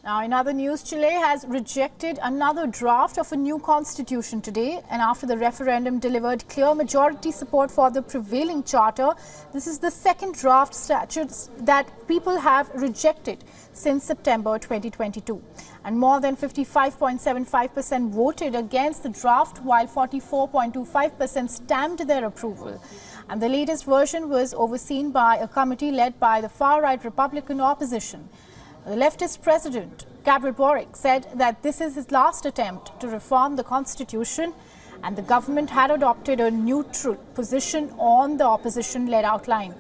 Now, in other news, Chile has rejected another draft of a new constitution today, and after the referendum delivered clear majority support for the prevailing charter, this is the second draft statutes that people have rejected since September 2022. And more than 55.75% voted against the draft, while 44.25% stamped their approval. And the latest version was overseen by a committee led by the far-right Republican opposition. The leftist president, Gabriel Boric, said that this is his last attempt to reform the constitution, and the government had adopted a neutral position on the opposition-led outline.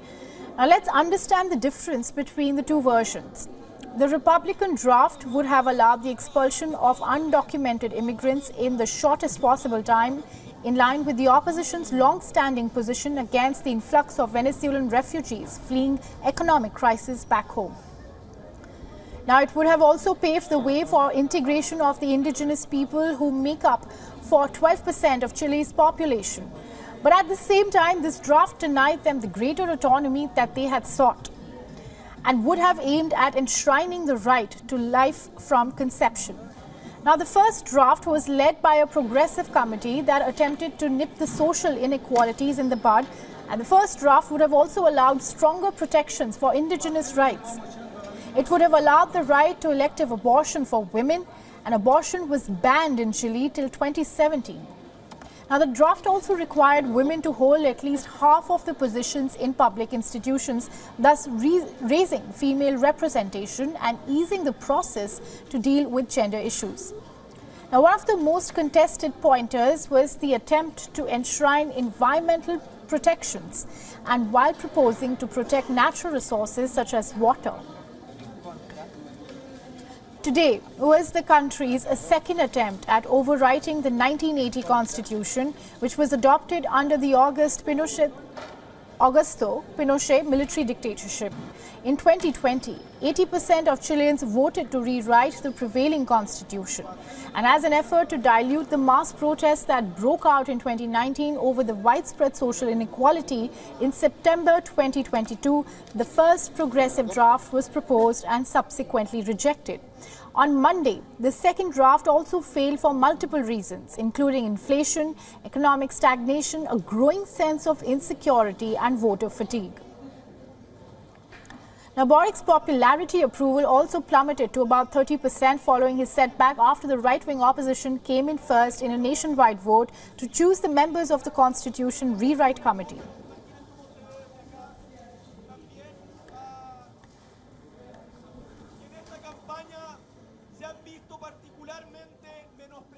Now let's understand the difference between the two versions. The Republican draft would have allowed the expulsion of undocumented immigrants in the shortest possible time, in line with the opposition's long-standing position against the influx of Venezuelan refugees fleeing economic crisis back home. Now, it would have also paved the way for integration of the indigenous people who make up for 12% of Chile's population. But at the same time, this draft denied them the greater autonomy that they had sought and would have aimed at enshrining the right to life from conception. Now, the first draft was led by a progressive committee that attempted to nip the social inequalities in the bud, and the first draft would have also allowed stronger protections for indigenous rights. It would have allowed the right to elective abortion for women, and abortion was banned in Chile till 2017. Now, the draft also required women to hold at least half of the positions in public institutions, thus raising female representation and easing the process to deal with gender issues. Now, one of the most contested pointers was the attempt to enshrine environmental protections, and while proposing to protect natural resources such as water. Today was the country's second attempt at overwriting the 1980 constitution, which was adopted under the Augusto Pinochet military dictatorship. In 2020, 80% of Chileans voted to rewrite the prevailing constitution. And as an effort to dilute the mass protests that broke out in 2019 over the widespread social inequality, in September 2022, the first progressive draft was proposed and subsequently rejected. On Monday, the second draft also failed for multiple reasons, including inflation, economic stagnation, a growing sense of insecurity, and voter fatigue. Now, Boric's popularity approval also plummeted to about 30% following his setback after the right-wing opposition came in first in a nationwide vote to choose the members of the Constitution Rewrite Committee. Se han visto particularmente menospreciados